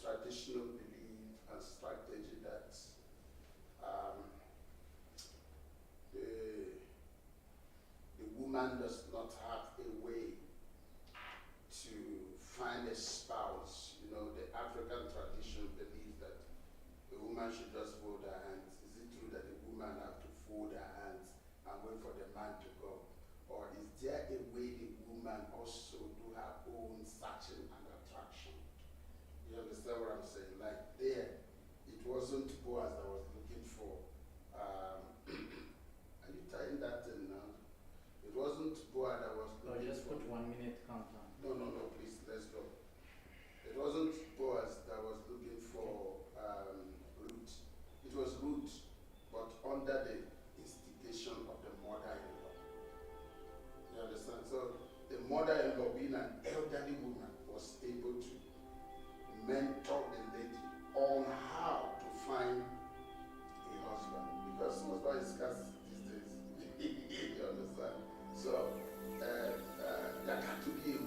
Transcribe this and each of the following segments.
traditional belief and strategy that the woman does not have a way to find a spouse. You know, the African tradition believes that a woman should just fold her hands. Is it true that a woman has to fold her hands and wait for the man to come? Or is there a way the woman also do her own searching and attraction? You understand what I'm saying? Like there, it wasn't Boaz that was looking for. Are you tying that in now? It wasn't Boaz that was looking just for. Put 1 minute countdown. No, please, let's go. It wasn't Boaz that was looking for Ruth. It was Ruth, but under the instigation of the mother-in-law. You understand? So the mother-in-law, being an elderly woman, was able to mentor the lady on how to find a husband, because husband is scarce these days. You understand? So that had to be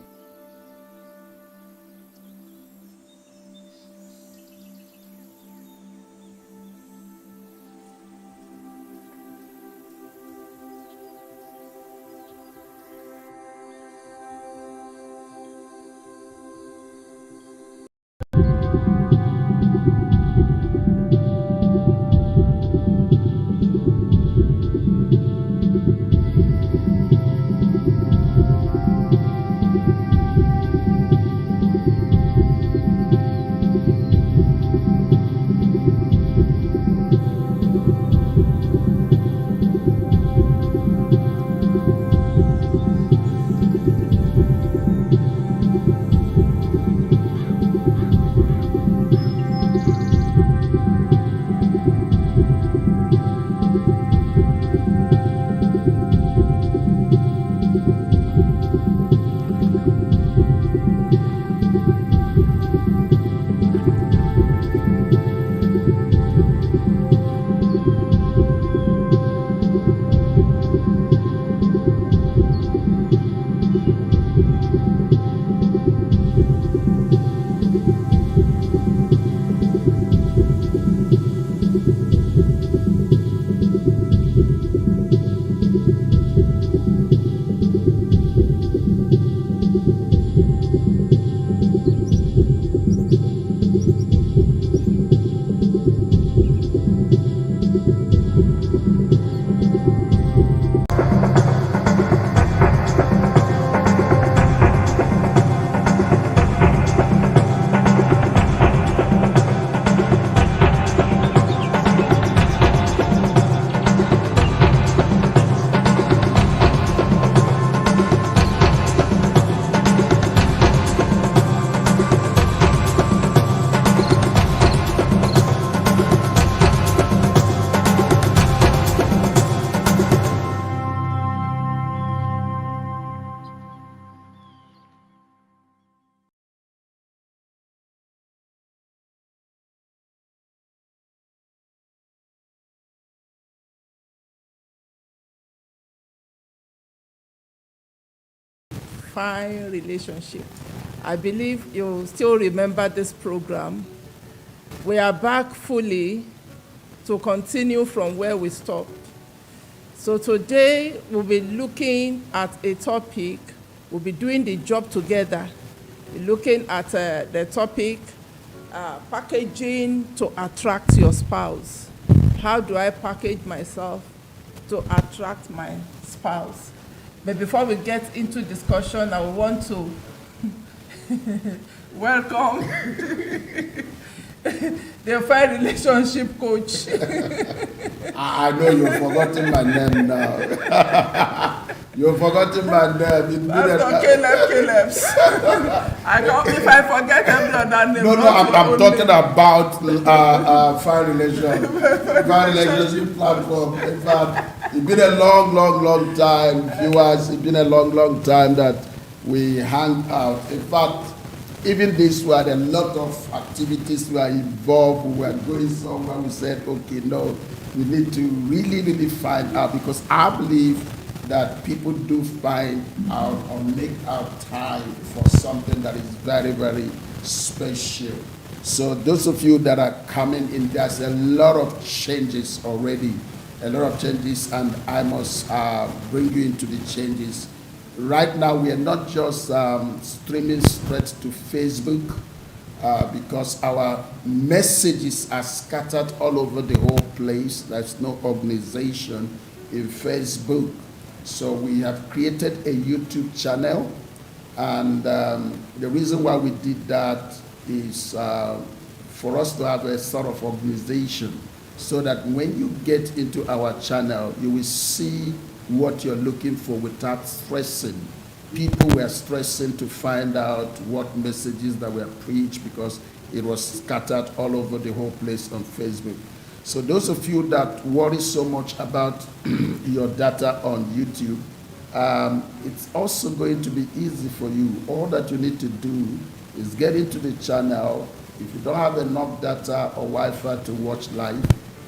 fine relationship. I believe you still remember this program. We are back fully to continue from where we stopped. So today we'll be looking at a topic. We'll be doing the job together. We're looking at the topic, packaging to attract your spouse. How do I package myself to attract my spouse? But before we get into discussion, I want to welcome the fine relationship coach. I know you've forgotten my name now. You've forgotten my name. Pastor Caleb's. If I forget every other name. No, I'm talking about fine relationship platform. In fact, it's been a long time, viewers. It's been a long time that we hang out. In fact, even this we had a lot of activities we are involved. We were going somewhere. We said, okay, no, we need to really find out, because I believe that people do find out or make out time for something that is very special. So those of you that are coming in, there's a lot of changes already, and I must bring you into the changes. Right now, we are not just streaming straight to Facebook, because our messages are scattered all over the whole place. There's no organization in Facebook. So we have created a YouTube channel, and the reason why we did that is for us to have a sort of organization, so that when you get into our channel, you will see what you're looking for without stressing. People were stressing to find out what messages that were preached, because it was scattered all over the whole place on Facebook. So those of you that worry so much about your data on YouTube, it's also going to be easy for you. All that you need to do is get into the channel. If you don't have enough data or Wi-Fi to watch live,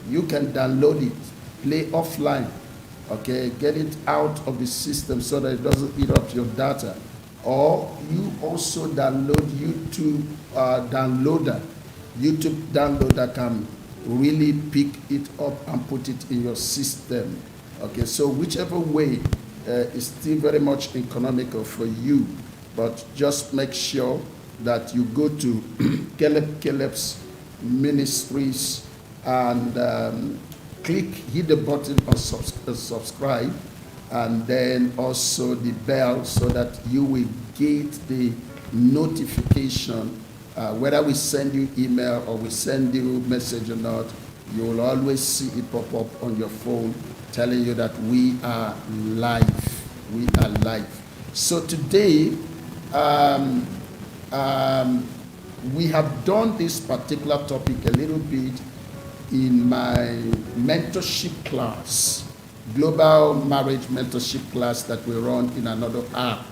you can download it, play offline, okay? Get it out of the system so that it doesn't eat up your data. Or you also download YouTube downloader. YouTube downloader can really pick it up and put it in your system. Okay, so whichever way is still very much economical for you, but just make sure that you go to Caleb's Ministries and hit the button on subscribe, and then also the bell, so that you will get the notification. Whether we send you email or we send you message or not, you will always see it pop up on your phone telling you that we are live. We are live. So today, we have done this particular topic a little bit in my mentorship class, global marriage mentorship class that we run in another app.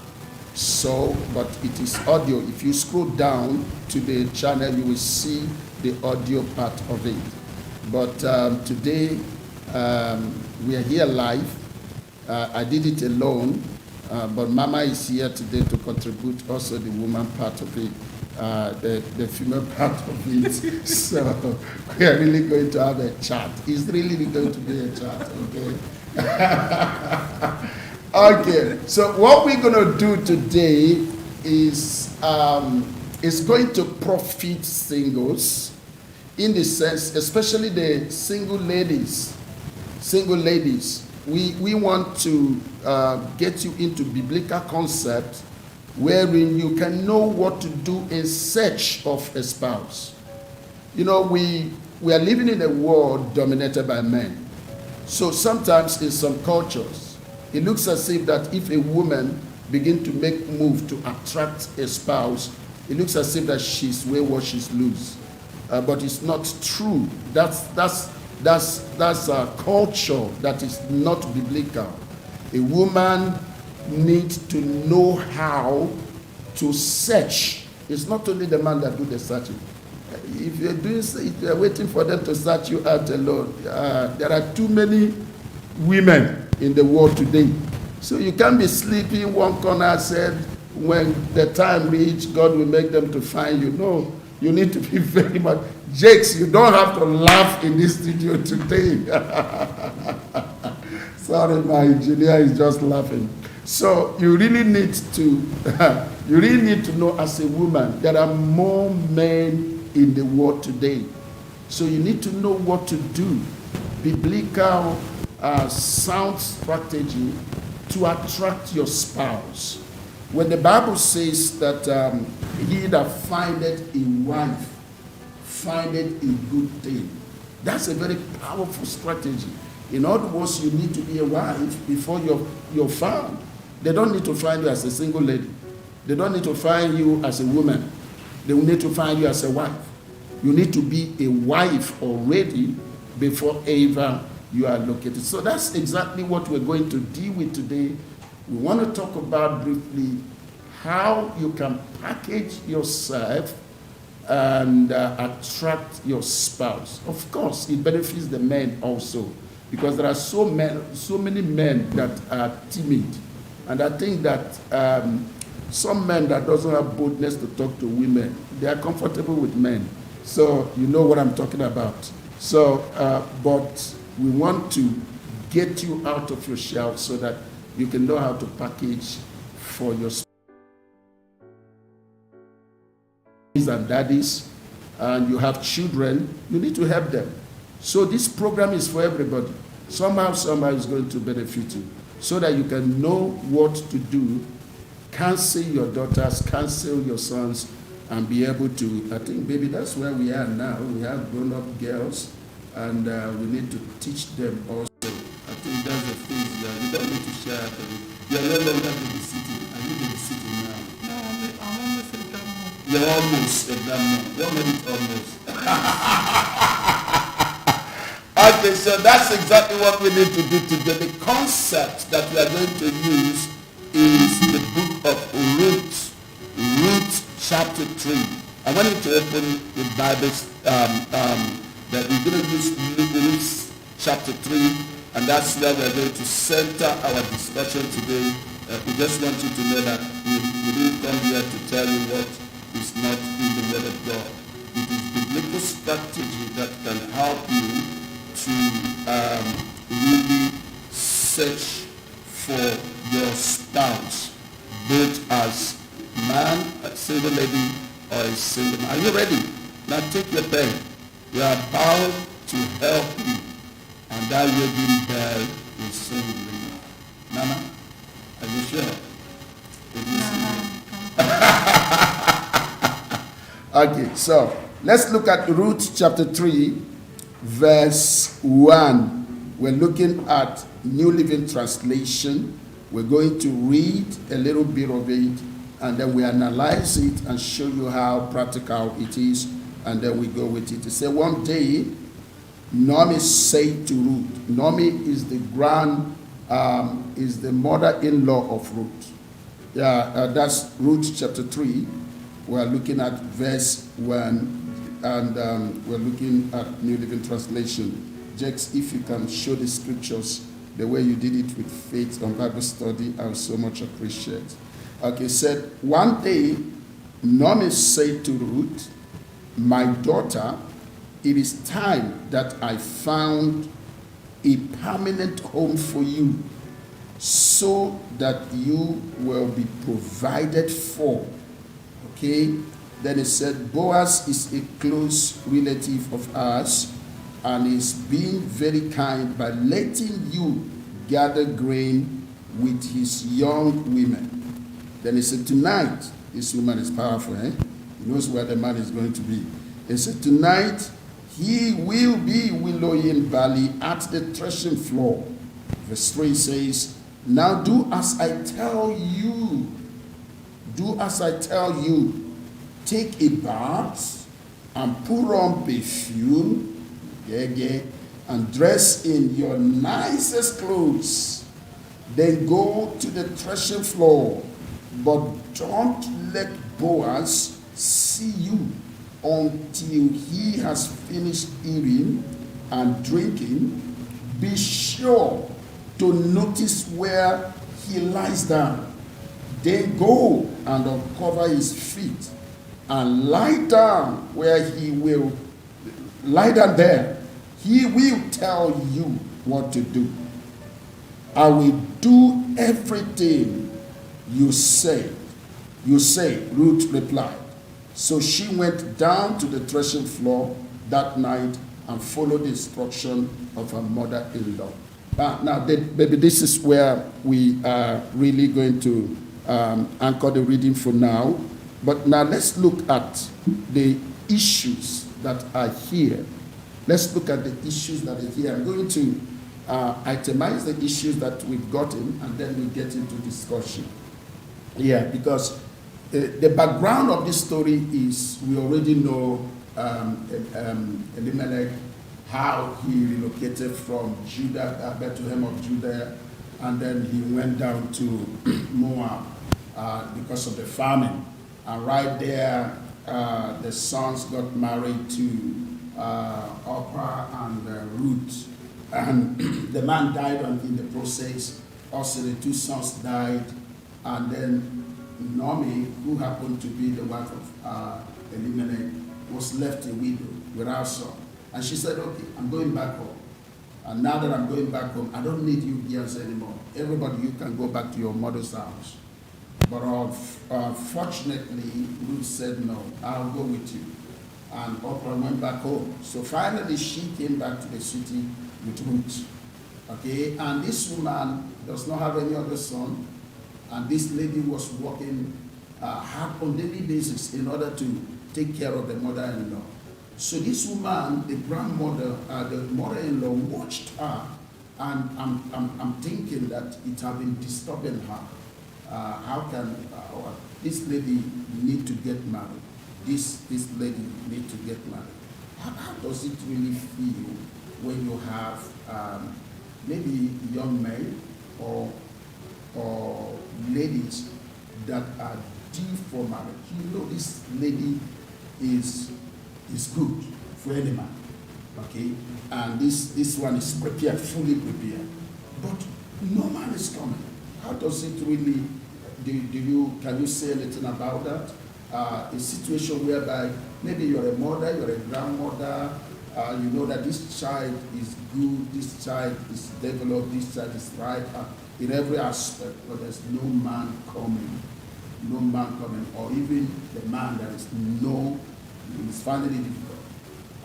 So, but it is audio. If you scroll down to the channel, you will see the audio part of it. But today, we are here live. I did it alone, but Mama is here today to contribute also the woman part of it, the female part of it. So we are really going to have a chat. It's really going to be a chat, okay? Okay, so what we're going to do today is going to profit singles, in the sense, especially the single ladies. We want to get you into biblical concept wherein you can know what to do in search of a spouse. You know, we are living in a world dominated by men. So sometimes in some cultures, it looks as if that if a woman begin to make move to attract a spouse, it looks as if that she's wayward, she's loose. But it's not true. That's a culture that is not biblical. A woman needs to know how to search. It's not only the man that do the searching. If you're waiting for them to search you out alone, there are too many women in the world today. So you can't be sleeping in one corner, said when the time reach, God will make them to find you. No, you need to be very much. Jakes, you don't have to laugh in this studio today. Sorry, my engineer is just laughing. So you really need to know as a woman, there are more men in the world today. So you need to know what to do. Biblical sound strategy to attract your spouse. When the Bible says that he that findeth a wife findeth a good thing. That's a very powerful strategy. In other words, you need to be a wife before you're found. They don't need to find you as a single lady. They don't need to find you as a woman. They will need to find you as a wife. You need to be a wife already before ever you are located. So that's exactly what we're going to deal with today. We want to talk about briefly how you can package yourself and attract your spouse. Of course, it benefits the men also, because there are so many men that are timid. And I think that some men that doesn't have boldness to talk to women, they are comfortable with men. So you know what I'm talking about. So, but we want to get you out of your shell so that you can know how to package for your spouse and daddies, and you have children, you need to help them. So this program is for everybody. Somehow is going to benefit you, so that you can know what to do, counsel your daughters, counsel your sons, and be able to, I think, baby, that's where we are now. We have grown-up girls, and we need to teach them also. I think that's the things that you don't need to share. You are no longer babysitting. Are you babysitting now? No, I'm almost in that mode. You're almost at that mode. What made it almost? Okay, so that's exactly what we need to do today. The concept that we are going to use is the book of Ruth, chapter 3. I want you to open the Bible that we're going to use Ruth chapter 3, and that's where we're going to center our discussion today. We just want you to know that we didn't come here to tell you what is not in the Word of God. It is biblical strategy that can help you to really search for your spouse, both as man, a single lady, or a single man. Are you ready? Now take your pen. We are about to help you, and that wedding bell will soon ring. Nana, are you sure? Okay, so let's look at Ruth chapter 3, verse 1. We're looking at New Living Translation. We're going to read a little bit of it, and then we analyze it and show you how practical it is, and then we go with it. It said, one day, Naomi said to Ruth. Naomi is the is the mother-in-law of Ruth. That's Ruth chapter 3. We're looking at verse 1, and we're looking at New Living Translation. Jex, if you can show the scriptures the way you did it with faith on Bible study, I would so much appreciate. Okay, said, one day, Naomi said to Ruth, my daughter, it is time that I found a permanent home for you, so that you will be provided for. Okay? Then it said, Boaz is a close relative of ours, and is being very kind by letting you gather grain with his young women. Then he said, tonight, this woman is powerful, eh? He knows where the man is going to be. He said, tonight, he will be willowing barley at the threshing floor. Verse 3 says, now do as I tell you. Do as I tell you. Take a bath and put on perfume, and dress in your nicest clothes. Then go to the threshing floor, but don't let Boaz see you until he has finished eating and drinking. Be sure to notice where he lies down. Then go and uncover his feet and lie down where he will lie down there. He will tell you what to do. I will do everything you say. You say, Ruth replied. So she went down to the threshing floor that night and followed the instruction of her mother-in-law. Now, baby, this is where we are really going to anchor the reading for now. But now let's look at the issues that are here. Let's look at the issues that are here. I'm going to itemize the issues that we've gotten, and then we get into discussion. Yeah, because the background of this story is we already know Elimelech, how he relocated from Judah, Bethlehem of Judah, and then he went down to Moab because of the famine. And right there, the sons got married to Orpah and Ruth. And the man died in the process. Also, the two sons died. And then Naomi, who happened to be the wife of Elimelech, was left a widow without son. And she said, okay, I'm going back home. And now that I'm going back home, I don't need you girls anymore. Everybody, you can go back to your mother's house. But fortunately, Ruth said, no, I'll go with you. And Oprah went back home. So finally, she came back to the city with Ruth. Okay, and this woman does not have any other son. And this lady was working hard on daily basis in order to take care of the mother-in-law. So this woman, the grandmother, the mother-in-law watched her, and I'm thinking that it had been disturbing her. How can this lady need to get married? This lady need to get married. How does it really feel when you have maybe young men or ladies that are due for marriage? You know, this lady is good for any man, okay? And this one is prepared, fully prepared. But no man is coming. How does it really, can you say anything about that? A situation whereby maybe you're a mother, you're a grandmother, you know that this child is good, this child is developed, this child is right in every aspect, but there's no man coming, or even the man that is no, it's finding it difficult,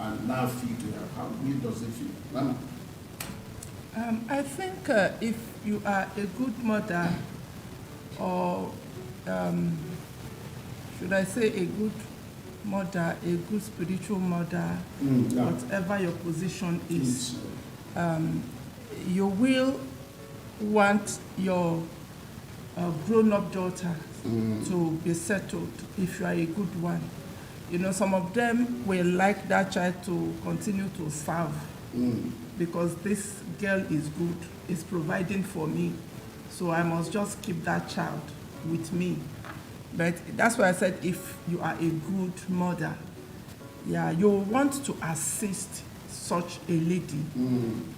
and now feel to her. How does it feel? Mama? I think if you are a good mother, or should I say a good mother, a good spiritual mother, Yeah. whatever your position is, you will want your grown-up daughter to be settled if you are a good one. You know, some of them will like that child to continue to serve because this girl is good, is providing for me, so I must just keep that child with me. But that's why I said if you are a good mother, yeah, you want to assist such a lady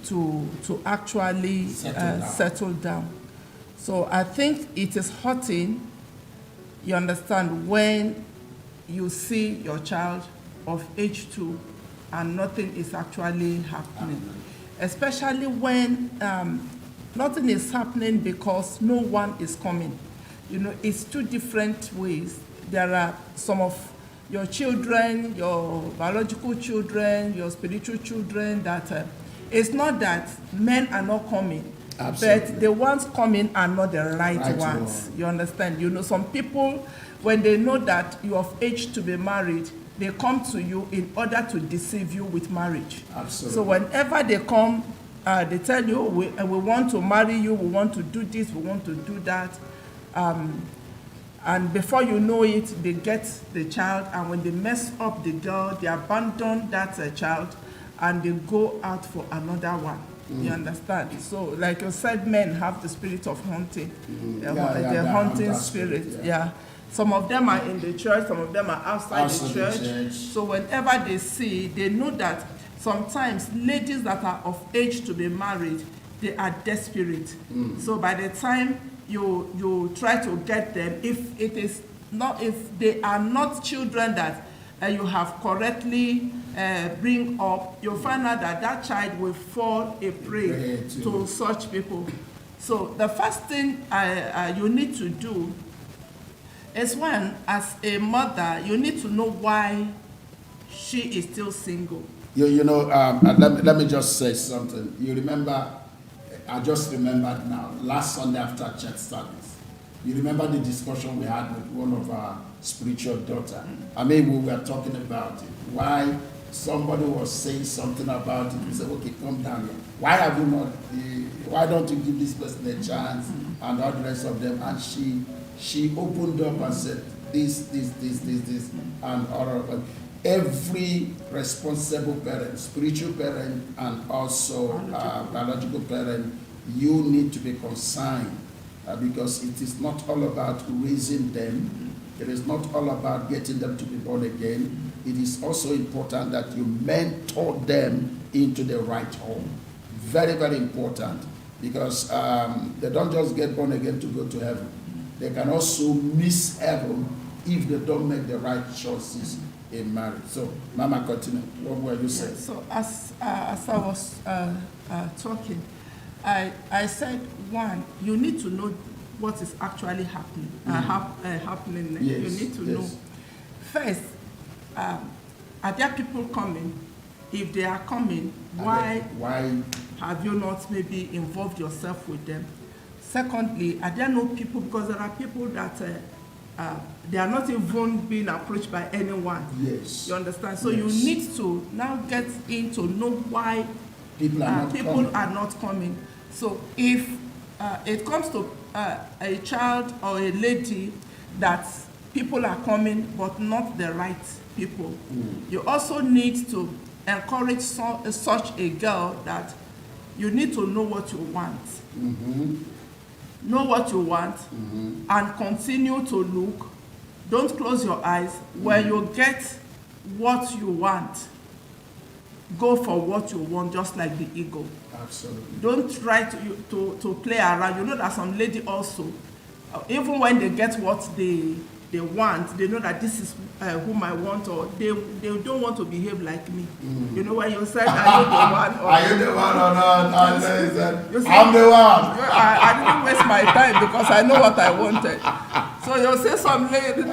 to actually settle down. So I think it is hurting, you understand, when you see your child of age 2 and nothing is actually happening. Especially when nothing is happening because no one is coming. You know, it's two different ways. There are some of your children, your biological children, your spiritual children, that it's not that men are not coming. Absolutely. But the ones coming are not the right ones. You understand? You know, some people, when they know that you're of age to be married, they come to you in order to deceive you with marriage. Absolutely. So whenever they come, they tell you, we want to marry you, we want to do this, we want to do that. And before you know it, they get the child, and when they mess up the girl, they abandon that child, and they go out for another one. You understand? So, like you said, men have the spirit of hunting, the hunting spirit. Yeah. Some of them are in the church, some of them are outside the church. So whenever they see, they know that sometimes ladies that are of age to be married, they are desperate. So by the time you try to get them, if they are not children that you have correctly bring up, you'll find out that that child will fall a prey to such people. So the first thing you need to do is, one, as a mother, you need to know why she is still single. You know, let me just say something. You remember, I just remembered now, last Sunday after church service, you remember the discussion we had with one of our spiritual daughters. I mean, we were talking about it. Why somebody was saying something about it. We said, okay, come down here. Why have you not, why don't you give this person a chance and all the rest of them? And she opened up and said, this, and all of it. Every responsible parent, spiritual parent, and also biological parent, you need to be concerned because it is not all about raising them. It is not all about getting them to be born again. It is also important that you mentor them into the right home. Very, very important, because they don't just get born again to go to heaven. They can also miss heaven if they don't make the right choices in marriage. So, Mama, continue. What were you saying? So, as I was talking, I said, one, you need to know what is actually happening. Happening. Yes, you need to know. First, are there people coming? If they are coming, why have you not maybe involved yourself with them? Secondly, are there no people, because there are people that they are not even being approached by anyone. Yes. You understand? So yes. you need to now get in to know why people are not coming. So if it comes to a child or a lady that people are coming but not the right people, you also need to encourage such a girl that you need to know what you want. Know what you want and continue to look. Don't close your eyes. When you get what you want, go for what you want, just like the eagle. Absolutely. Don't try to play around. You know that some lady also, even when they get what they want, they know that this is whom I want, or they don't want to behave like me. You know, when you said, are you the one? Or, are you the one or not? You say, I'm the one. I didn't waste my time because I know what I wanted. So you'll say some ladies,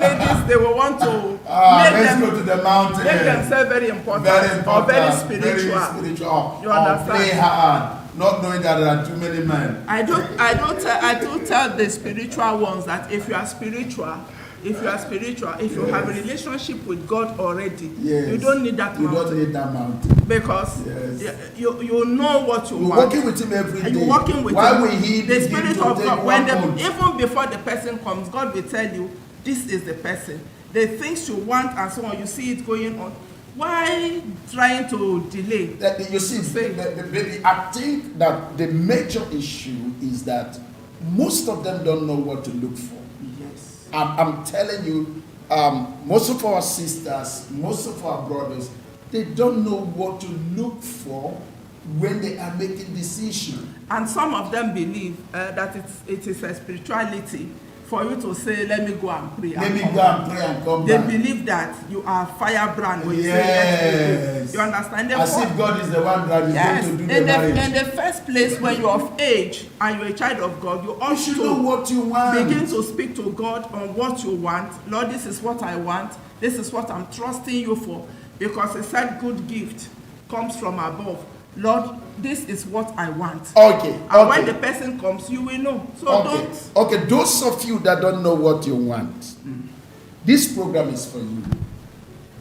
they will want to go to the mountain. Make themselves very important, or very spiritual. Very spiritual. You understand? Or play hard, not knowing that there are too many men. I do tell the spiritual ones that if you are spiritual, if you have a relationship with God already, yes. you don't need that mountain. You don't need that mountain. Because yes. you know what you want. You're working with him every day. You're working with Why him. will he the Spirit of God, even before the person comes, God will tell you, this is the person. The things you want and so on, you see it going on. Why trying to delay? You see, I think that the major issue is that most of them don't know what to look for. Yes. I'm telling you, most of our sisters, most of our brothers, they don't know what to look for when they are making decisions. And some of them believe that it is a spirituality for you to say, let me go and pray. Let me go and pray and come back. They believe that you are firebrand when you say, yes. You understand? As if God is the one that is going to do the marriage. In the first place, when you're of age and you're a child of God, you ought to know what you want. Begin to speak to God on what you want. Lord, this is what I want. This is what I'm trusting you for. Because a said good gift comes from above. Lord, this is what I want. Okay. And when the person comes, you will know. So don't. Okay, those of you that don't know what you want, this program is for you.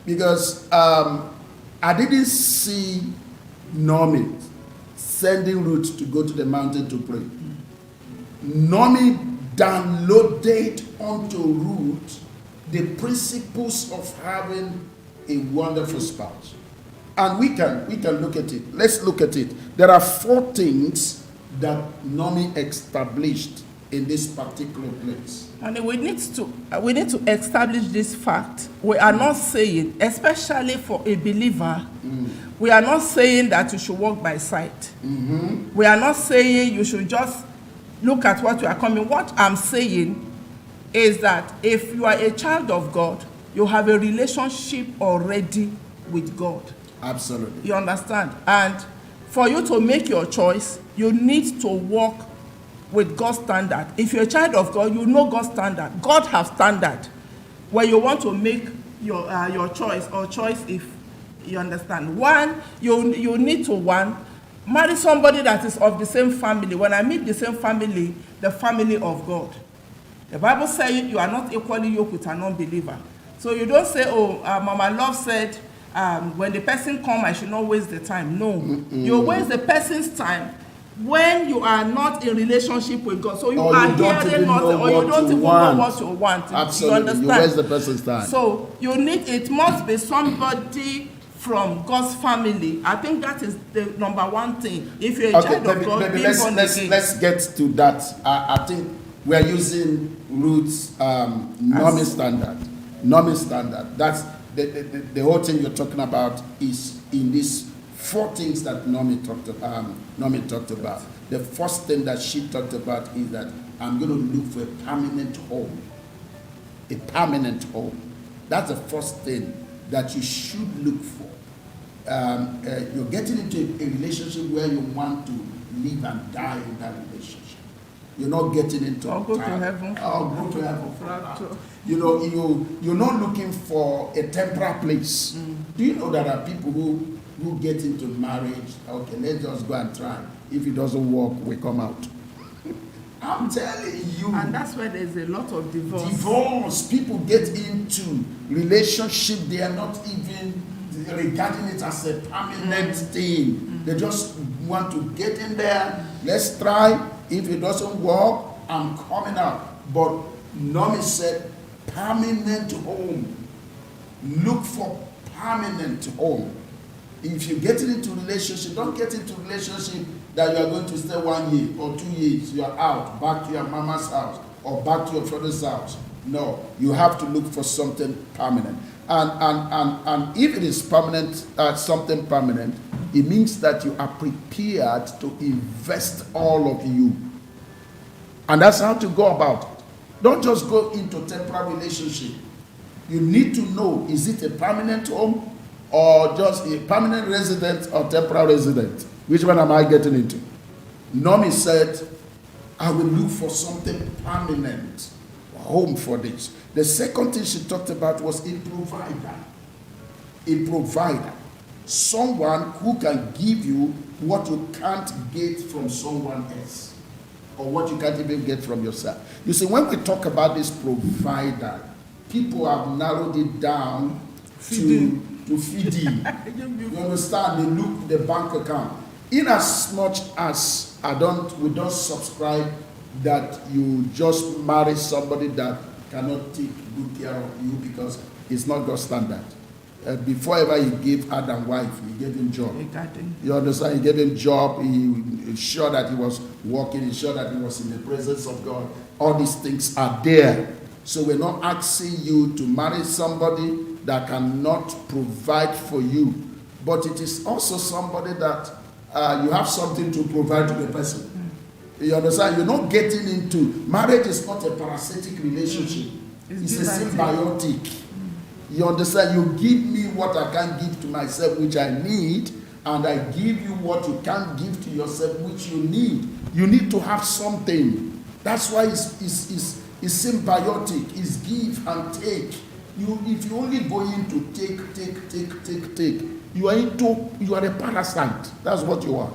Because I didn't see Normie sending Ruth to go to the mountain to pray. Normie downloaded onto Ruth the principles of having a wonderful spouse. And we can look at it. Let's look at it. There are 4 things that Normie established in this particular place. And we need to establish this fact. We are not saying, especially for a believer, we are not saying that you should walk by sight. We are not saying you should just look at what you are coming. What I'm saying is that if you are a child of God, you have a relationship already with God. Absolutely. You understand? And for you to make your choice, you need to walk with God's standard. If you're a child of God, you know God's standard. God has standard where you want to make your choice, or choice, if you understand. One, you need to marry somebody that is of the same family. When I mean the same family, the family of God. The Bible says you are not equally yoked with an unbeliever. So you don't say, Mama Love said, when the person come, I should not waste the time. No, you waste the person's time when you are not in relationship with God. So you are hearing nothing, or you don't even know what you want. Absolutely, you understand? You waste the person's time. So it must be somebody from God's family. I think that is the number one thing. If you're a child of God, being born again. Let's get to that. I think we are using Ruth's Nomi standard. That's the whole thing you're talking about is in these 4 things that Nomi talked about. The first thing that she talked about is that I'm going to look for a permanent home. A permanent home. That's the first thing that you should look for. You're getting into a relationship where you want to live and die in that relationship. You're not getting into I'll go to heaven. I'll go to heaven. You're not looking for a temporary place. Do you know there are people who get into marriage? Okay, let's just go and try. If it doesn't work, we come out. I'm telling you. And that's where there's a lot of divorce. Divorce. People get into relationship. They are not even regarding it as a permanent thing. They just want to get in there. Let's try. If it doesn't work, I'm coming out. But Nomi said, permanent home. Look for permanent home. If you get into relationship, don't get into relationship that you are going to stay 1 year or 2 years. You are out, back to your mama's house or back to your father's house. No, you have to look for something permanent. And if it is permanent, something permanent, it means that you are prepared to invest all of you. And that's how to go about it. Don't just go into temporary relationship. You need to know, is it a permanent home or just a permanent resident or temporary resident? Which one am I getting into? Nomi said, I will look for something permanent, home for this. The second thing she talked about was a provider. A provider. Someone who can give you what you can't get from someone else, or what you can't even get from yourself. You see, when we talk about this provider, people have narrowed it down to feeding. You understand? They look the bank account. In as much as we don't subscribe that you just marry somebody that cannot take good care of you because it's not God's standard. Before ever he gave Adam wife, he gave him job. You understand? He gave him job. He ensured that he was working. He ensured that he was in the presence of God. All these things are there. So we're not asking you to marry somebody that cannot provide for you. But it is also somebody that you have something to provide to the person. You understand? You're not getting into... Marriage is not a parasitic relationship. It's a symbiotic. You understand? You give me what I can't give to myself, which I need, and I give you what you can't give to yourself, which you need. You need to have something. That's why it's symbiotic. It's give and take. If you only go into take, you are a parasite. That's what you are.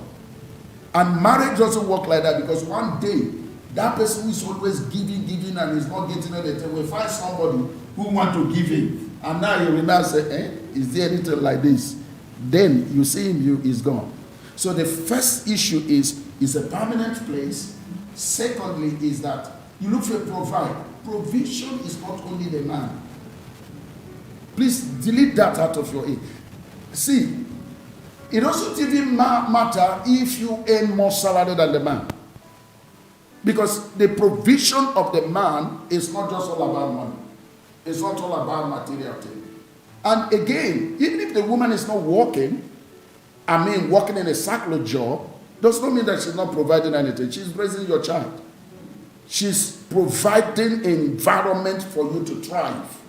And marriage doesn't work like that, because one day that person who is always giving and is not getting anything will find somebody who want to give him. And now you will now say, is there anything like this? Then you see him, is gone. So the first issue is a permanent place. Secondly is that you look for a provider. Provision is not only the man. Please delete that out of your head. See, it doesn't even matter if you earn more salary than the man. Because the provision of the man is not just all about money. It's not all about material things. And again, even if the woman is not working in a secular job, does not mean that she's not providing anything. She's raising your child. She's providing an environment for you to thrive.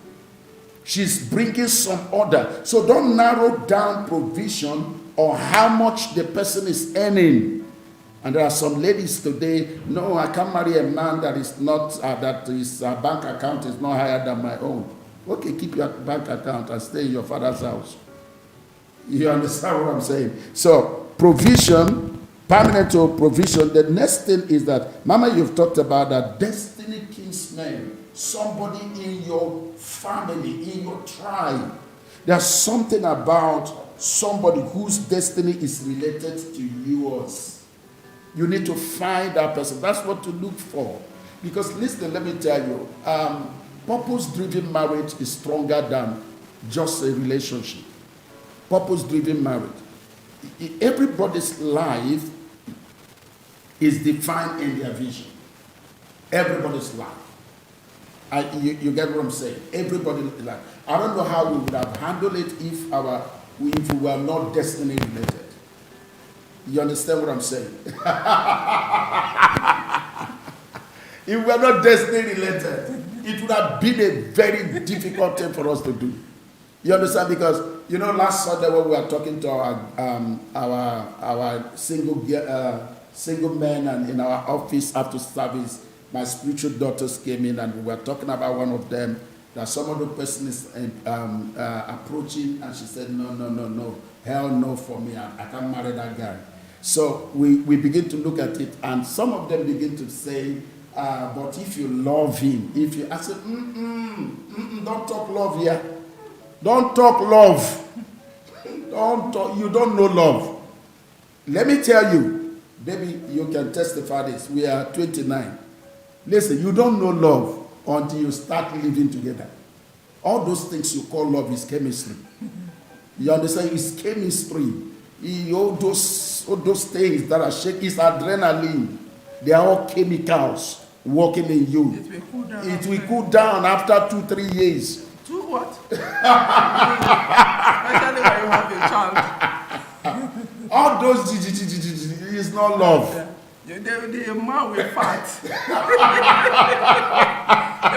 She's bringing some order. So don't narrow down provision or how much the person is earning. And there are some ladies today, no, I can't marry a man that is not, that his bank account is not higher than my own. Okay, keep your bank account and stay in your father's house. You understand what I'm saying? So, provision, permanent provision. The next thing is that, Mama, you've talked about that destiny kinsman, somebody in your family, in your tribe. There's something about somebody whose destiny is related to yours. You need to find that person. That's what to look for. Because listen, let me tell you, purpose-driven marriage is stronger than just a relationship. Purpose-driven marriage. Everybody's life is defined in their vision. Everybody's life. You get what I'm saying? Everybody's life. I don't know how we would have handled it if we were not destiny related. You understand what I'm saying? If we were not destiny related, it would have been a very difficult thing for us to do. You understand? Because, last Sunday when we were talking to our single men, and in our office after service, my spiritual daughters came in and we were talking about one of them, that some other person is approaching, and she said, no, hell no for me, I can't marry that guy. So we begin to look at it, and some of them begin to say, but if you love him, I said, don't talk love here. Don't talk love. You don't know love. Let me tell you, baby, you can testify this. We are 29. Listen, you don't know love until you start living together. All those things you call love is chemistry. You understand? It's chemistry. All those things that are shaking, it's adrenaline. They are all chemicals working in you. It will cool down after 2-3 years. Do what? Especially when you have a child. All those is not love. The man will fat. The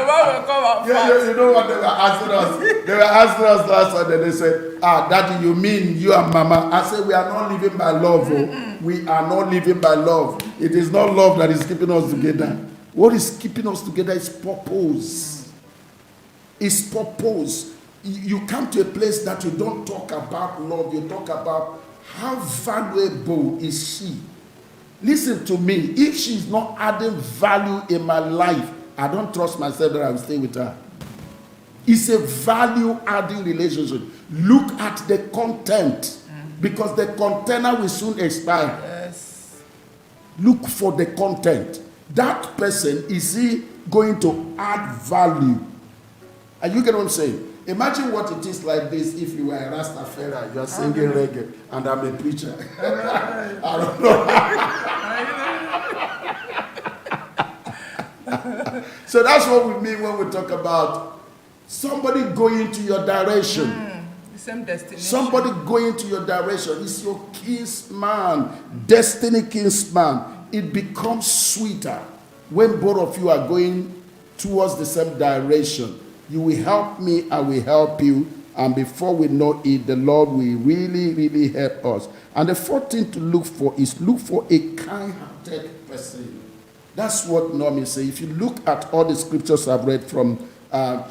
man will come out fat. You know what they were asking us? They were asking us last Sunday. They said, Daddy, you mean you and Mama? I said, we are not living by love. Oh. We are not living by love. It is not love that is keeping us together. What is keeping us together is purpose. It's purpose. You come to a place that you don't talk about love. You talk about how valuable is she. Listen to me. If she's not adding value in my life, I don't trust myself that I will stay with her. It's a value-adding relationship. Look at the content, because the container will soon expire. Yes. Look for the content. That person, is he going to add value? And you get what I'm saying? Imagine what it is like this if you were a Rastafari, you are singing reggae, and I'm a preacher. I don't know. So that's what we mean when we talk about somebody going to your direction. The same destination. Somebody going to your direction. It's your kinsman, destiny kinsman. It becomes sweeter when both of you are going towards the same direction. You will help me, I will help you. And before we know it, the Lord will really, really help us. And the fourth thing to look for is look for a kind-hearted person. That's what Naomi says. If you look at all the scriptures I've read from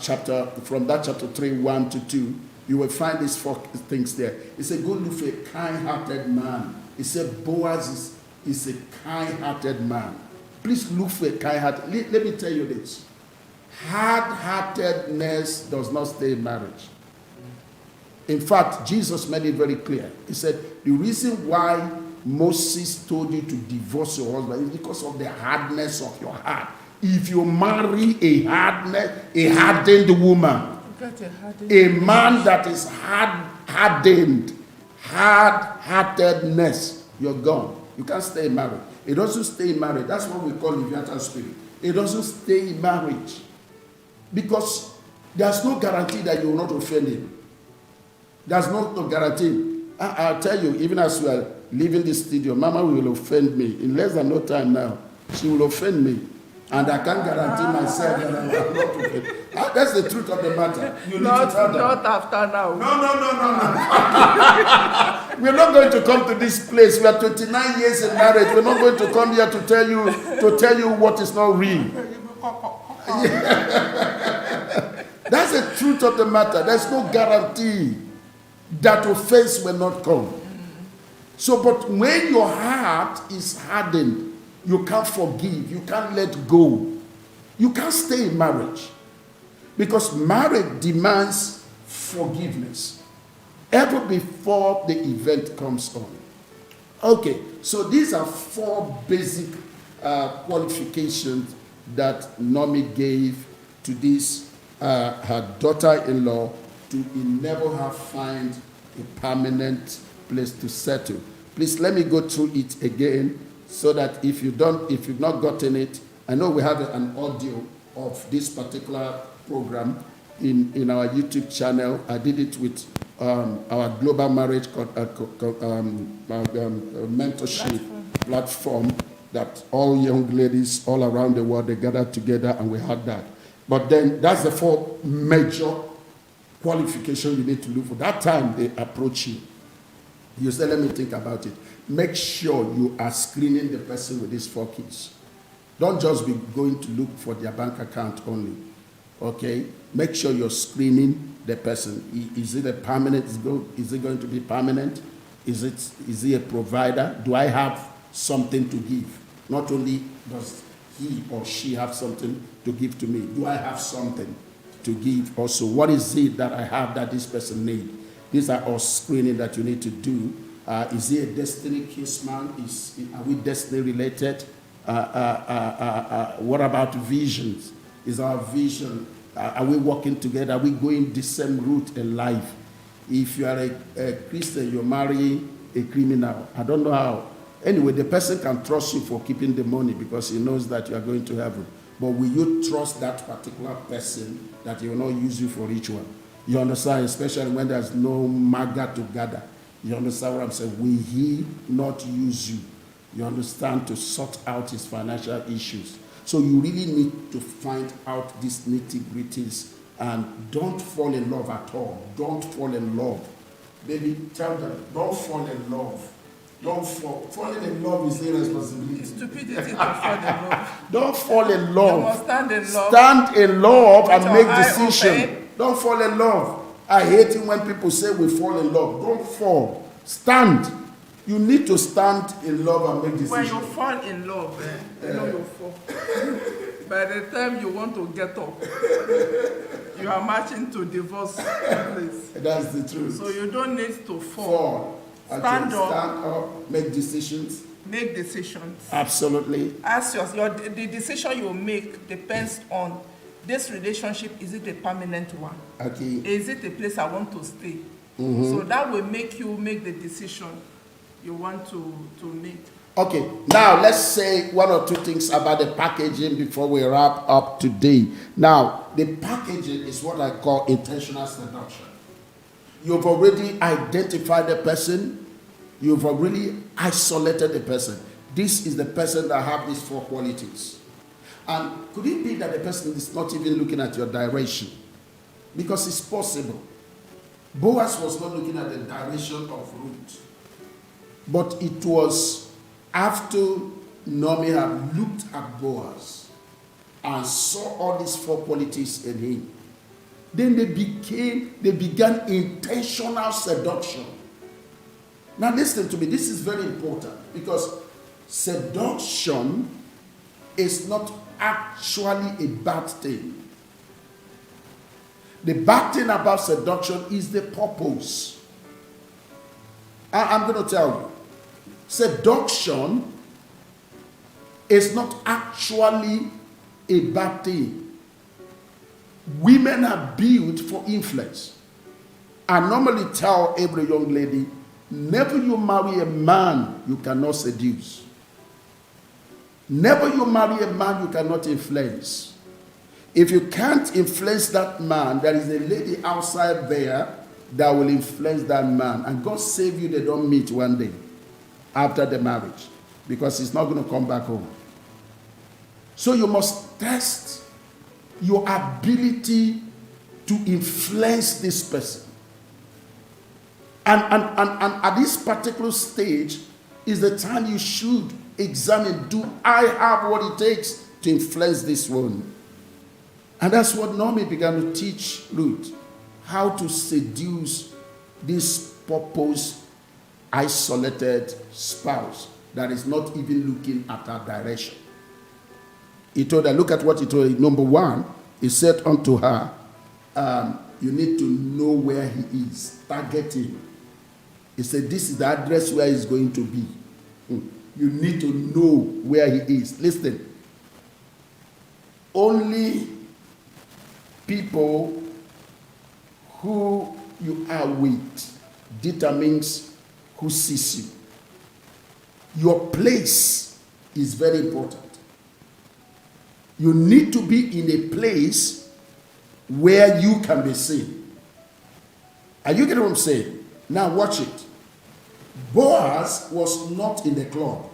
chapter 3, 1 to 2, you will find these 4 things there. It said, go look for a kind-hearted man. It said, Boaz is a kind-hearted man. Please look for a kind-hearted. Let me tell you this. Hard-heartedness does not stay in marriage. In fact, Jesus made it very clear. He said, the reason why Moses told you to divorce your husband is because of the hardness of your heart. If you marry a hardened woman, a man that is hardened, hard-heartedness, you're gone. You can't stay in marriage. It doesn't stay in marriage. That's what we call Leviathan spirit. It doesn't stay in marriage. Because there's no guarantee that you will not offend him. There's no guarantee. I'll tell you, even as we are leaving this studio, Mama will offend me. In less than no time now, she will offend me. And I can't guarantee myself that I will not offend. That's the truth of the matter. You need to tell them. Not after now. No. We're not going to come to this place. We are 29 years in marriage. We're not going to come here to tell you what is not real. That's the truth of the matter. There's no guarantee that offense will not come. So, but when your heart is hardened, you can't forgive, you can't let go, you can't stay in marriage. Because marriage demands forgiveness. ever before the event comes on. Okay, so these are 4 basic qualifications that Nomi gave to this, her daughter-in-law, to enable her find a permanent place to settle. Please let me go through it again so that if you've not gotten it, I know we have an audio of this particular program in our YouTube channel. I did it with our global marriage mentorship platform that all young ladies all around the world, they gathered together and we had that. But then that's the 4 major qualifications you need to look for. That time they approach you. You say, let me think about it. Make sure you are screening the person with these 4 keys. Don't just be going to look for their bank account only. Okay? Make sure you're screening the person. Is it a permanent? Is it going to be permanent? Is he a provider? Do I have something to give? Not only does he or she have something to give to me, do I have something to give also? What is it that I have that this person needs? These are all screening that you need to do. Is he a destiny kiss man? Are we destiny related? What about visions? Is our vision, are we working together? Are we going the same route in life? If you are a Christian, you're marrying a criminal. I don't know how. Anyway, the person can trust you for keeping the money because he knows that you are going to heaven. But will you trust that particular person that he will not use you for ritual? You understand? Especially when there's no maga to gather. You understand what I'm saying? Will he not use you? You understand? To sort out his financial issues. So you really need to find out these nitty-gritties and don't fall in love at all. Don't fall in love. Baby, tell them, don't fall in love. Don't fall. Falling in love is irresponsibility. Stupidity to fall in love. Don't fall in love. You must stand in love. Stand in love and With make your eye decision. open. Don't fall in love. I hate it when people say we fall in love. Don't fall. Stand. You need to stand in love and make decisions. When you fall in love, you know you fall. By the time you want to get up, you are marching to divorce place. That's the truth. So you don't need to fall. Fall. Stand up. Stand up. Make decisions. Make decisions. Absolutely. Ask yourself, the decision you make depends on this relationship. Is it a permanent one? Okay. Is it a place I want to stay? So that will make you make the decision you want to make. Okay, now let's say 1 or 2 things about the packaging before we wrap up today. Now, the packaging is what I call intentional seduction. You've already identified the person. You've already isolated the person. This is the person that have these 4 qualities. And could it be that the person is not even looking at your direction? Because it's possible. Boaz was not looking at the direction of Ruth. But it was after Naomi had looked at Boaz and saw all these 4 qualities in him, then they began intentional seduction. Now listen to me, this is very important because seduction is not actually a bad thing. The bad thing about seduction is the purpose. I'm going to tell you. Seduction is not actually a bad thing. Women are built for influence. I normally tell every young lady, never you marry a man you cannot seduce. Never you marry a man you cannot influence. If you can't influence that man, there is a lady outside there that will influence that man. And God save you, they don't meet one day after the marriage, because he's not going to come back home. So you must test your ability to influence this person. And at this particular stage is the time you should examine, do I have what it takes to influence this woman? And that's what Naomi began to teach Ruth, how to seduce this purpose isolated spouse that is not even looking at her direction. He told her, look at what he told her. Number 1, he said unto her, you need to know where he is. Target him. He said, this is the address where he's going to be. You need to know where he is. Listen. Only people who you are with determines who sees you. Your place is very important. You need to be in a place where you can be seen. Are you getting what I'm saying? Now watch it. Boaz was not in the club.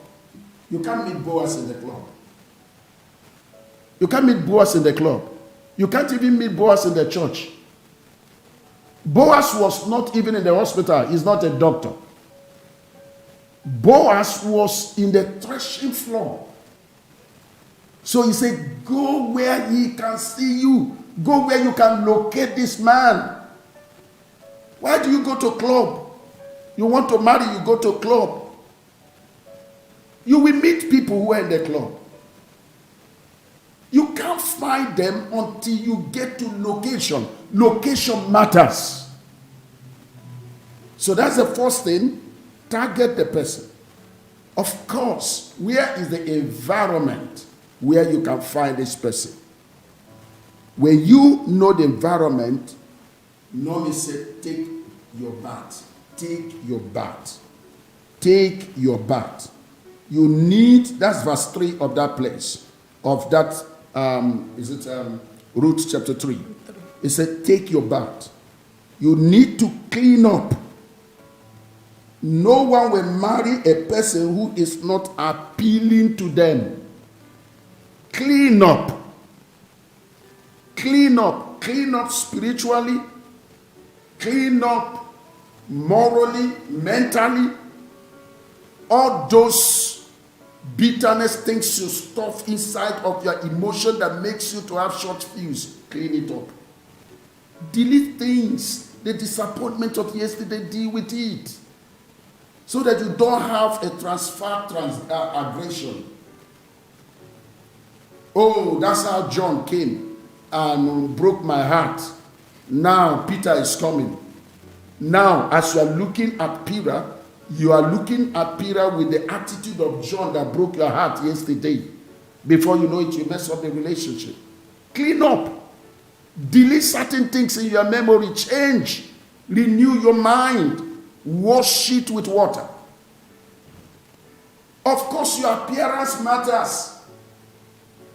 You can't meet Boaz in the club. You can't meet Boaz in the club. You can't even meet Boaz in the church. Boaz was not even in the hospital. He's not a doctor. Boaz was in the threshing floor. So he said, go where he can see you. Go where you can locate this man. Why do you go to club? You want to marry, you go to club. You will meet people who are in the club. You can't find them until you get to location. Location matters. So that's the first thing. Target the person. Of course, where is the environment where you can find this person? When you know the environment, normally say, take your bath. Take your bath. Take your bath. You need, that's verse 3 of that place, of that, Ruth chapter 3. It said, take your bath. You need to clean up. No one will marry a person who is not appealing to them. Clean up. Clean up. Clean up spiritually. Clean up morally, mentally. All those bitterness things you stuff inside of your emotion that makes you to have short fuse. Clean it up. Delete things. The disappointment of yesterday, deal with it. So that you don't have a aggression. Oh, that's how John came and broke my heart. Now Peter is coming. Now, as you are looking at Peter, you are looking at Peter with the attitude of John that broke your heart yesterday. Before you know it, you mess up the relationship. Clean up. Delete certain things in your memory. Change. Renew your mind. Wash it with water. Of course, your appearance matters.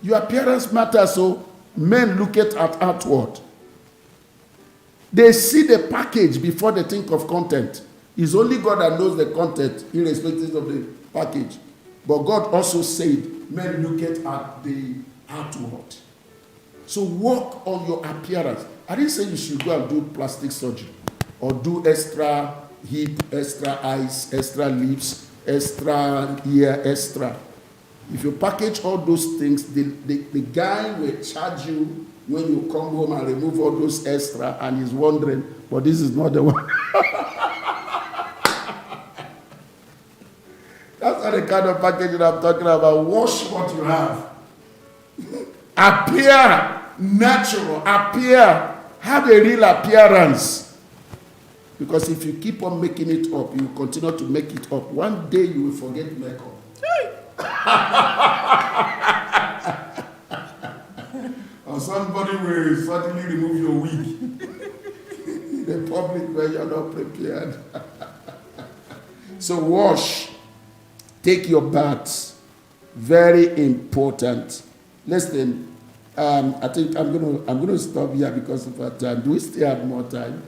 Your appearance matters, so men look at outward. They see the package before they think of content. It's only God that knows the content, irrespective of the package. But God also said, men look at the outward. So work on your appearance. I didn't say you should go and do plastic surgery or do extra hip, extra eyes, extra lips, extra ear, extra. If you package all those things, the guy will charge you when you come home and remove all those extra, and he's wondering, but this is not the one. That's not the kind of packaging I'm talking about. Wash what you have. Appear natural. Appear. Have a real appearance. Because if you keep on making it up, you continue to make it up. One day you will forget makeup. Or somebody will suddenly remove your wig. In the public where you're not prepared. So wash. Take your baths. Very important. Listen, I think I'm gonna stop here because of our time. Do we still have more time?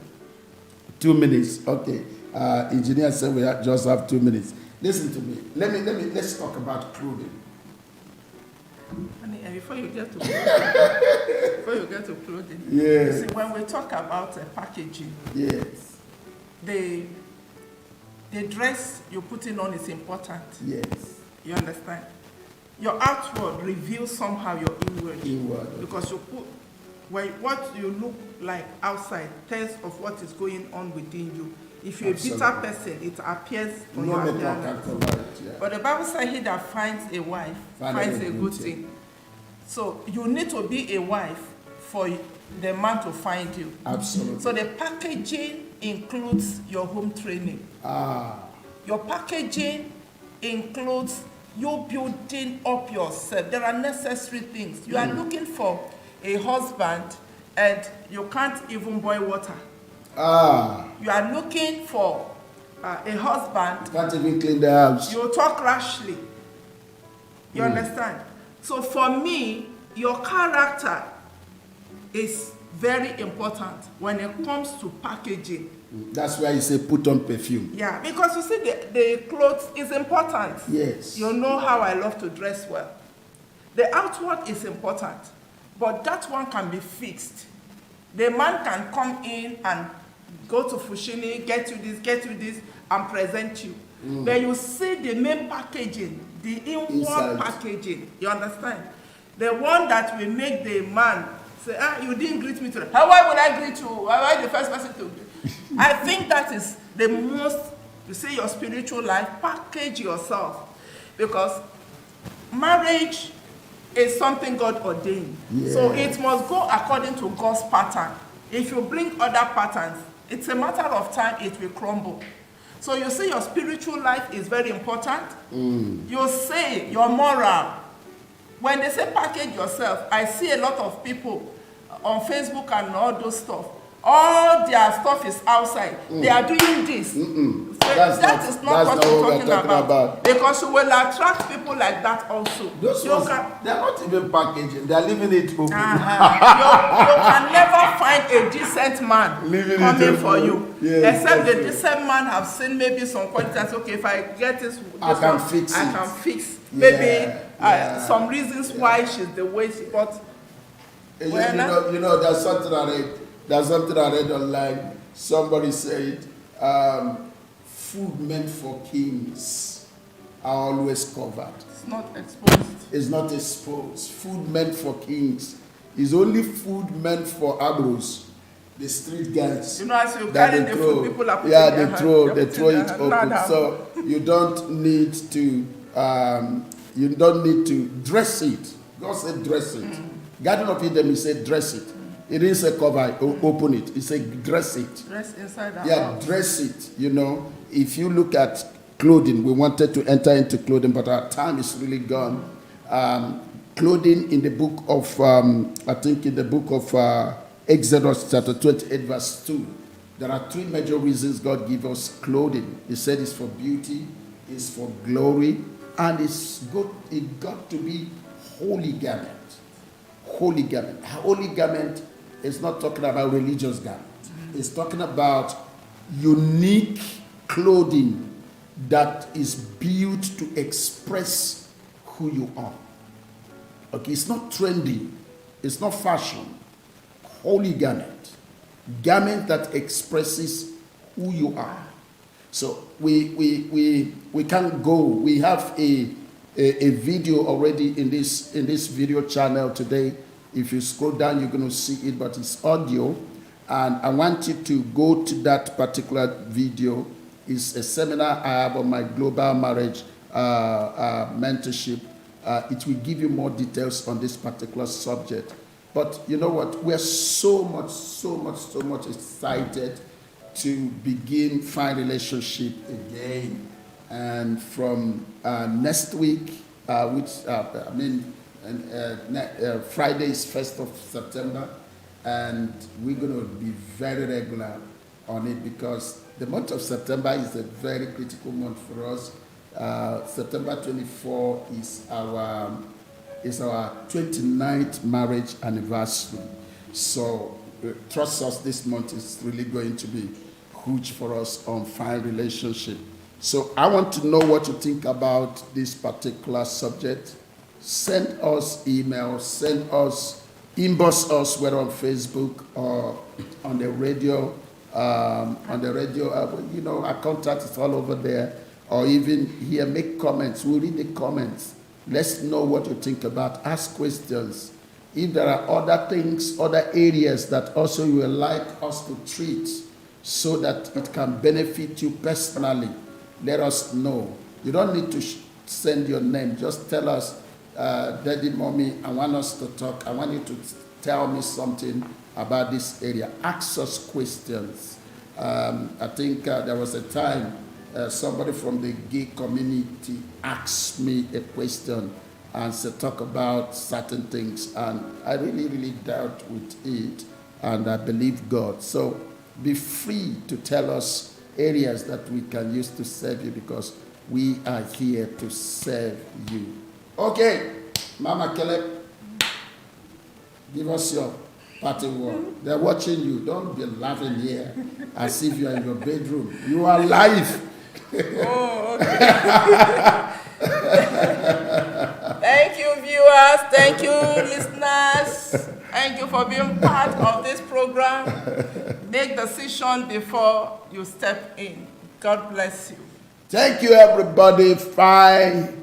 2 minutes. Okay. Engineer said we just have 2 minutes. Listen to me. Let's talk about clothing. And before you get to clothing, yes. See, when we talk about packaging, yes, the dress you're putting on is important. Yes. You understand? Your outward reveals somehow your inward. Because you put what you look like outside tells of what is going on within you. If you're Absolutely. A bitter person, it appears on your appearance. Yeah. But the Bible says he that finds a wife finds a good thing. So you need to be a wife for the man to find you. Absolutely. So the packaging includes your home training. Your packaging includes you building up yourself. There are necessary things. You are looking for a husband and you can't even boil water. You are looking for a husband. Can't even clean the house. You talk rashly. You understand? So for me, your character is very important when it comes to packaging. That's why you say put on perfume. Yeah, because you see the clothes is important. Yes. You know how I love to dress well. The outward is important, but that one can be fixed. The man can come in and go to Fushini, get you this, and present you. But you see the main packaging, the inward Inside. packaging, you understand? The one that will make the man say, you didn't greet me today. Why would I greet you? Why are you the first person to greet? I think that is the most, you see your spiritual life, package yourself. Because marriage is something God ordained. Yes. So it must go according to God's pattern. If you bring other patterns, it's a matter of time it will crumble. So you see your spiritual life is very important. You say your moral. When they say package yourself, I see a lot of people on Facebook and all those stuff. All their stuff is outside. They are doing this. So that is not what we're talking about. Because you will attract people like that also. Those ones, they're not even packaging. They're leaving it open. You can never find a decent man coming for you. Yes, except the decent man have seen maybe some qualities. Okay, if I get this I can one, fix I it. can fix. Yeah, Maybe yeah. some reasons why she's the way she got. You know, there's something I read online. Somebody said, food meant for kings are always covered. It's not exposed. It's not exposed. Food meant for kings is only food meant for abros, the street guys. You know, as you carry the food, people are putting yeah, their they hand, throw they're it putting their open. hand. So you don't need to dress it. God said dress it. Garden of Eden, he said dress it. It didn't say cover, open it. He said dress it. Dress inside out. Yeah, dress it. You know, if you look at clothing, we wanted to enter into clothing, but our time is really gone. Clothing in the book of, I think in the book of Exodus chapter 28 verse 2, there are three major reasons God gives us clothing. He said it's for beauty, it's for glory, and it got to be holy garment. Holy garment. Holy garment is not talking about religious garment. It's talking about unique clothing that is built to express who you are. Okay, it's not trendy. It's not fashion. Holy garment. Garment that expresses who you are. So we can go. We have a video already in this video channel today. If you scroll down, you're going to see it, but it's audio. And I want you to go to that particular video. It's a seminar I have on my global marriage mentorship. It will give you more details on this particular subject. But you know what? We're so much excited to begin F.I.N.D relationship again. And from next week, Friday is 1st of September, and we're going to be very regular on it because the month of September is a very critical month for us. September 24 is our 29th marriage anniversary. So trust us, this month is really going to be huge for us on F.I.N.D relationship. So I want to know what you think about this particular subject. Send us emails, inbox us, whether on Facebook or on the radio. You know, our contact is all over there. Or even here, make comments. We'll read the comments. Let's know what you think about. Ask questions. If there are other things, other areas that also you would like us to treat so that it can benefit you personally, let us know. You don't need to send your name. Just tell us, Daddy, Mommy, I want us to talk. I want you to tell me something about this area. Ask us questions. I think there was a time somebody from the gay community asked me a question and said, talk about certain things. And I really dealt with it, and I believe God. So be free to tell us areas that we can use to serve you, because we are here to serve you. Okay, Mama Caleb, give us your party word. They're watching you. Don't be laughing here as if you're in your bedroom. You are live. Oh, okay. Thank you, viewers. Thank you, listeners. Thank you for being part of this program. Make decision before you step in. God bless you. Thank you, everybody. F.I.N.D.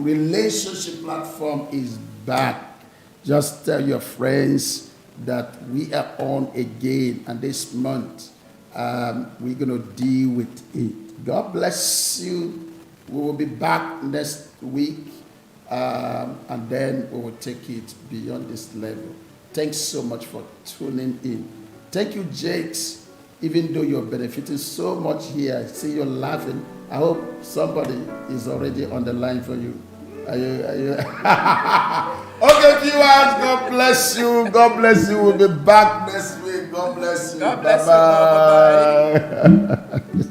Relationship platform is back. Just tell your friends that we are on again, and this month we're going to deal with it. God bless you. We will be back next week, and then we will take it beyond this level. Thanks so much for tuning in. Thank you, Jakes. Even though you're benefiting so much here, I see you're laughing. I hope somebody is already on the line for you. Are you? Okay, viewers, God bless you. God bless you. We'll be back next week. God bless you. God bless you. Bye-bye.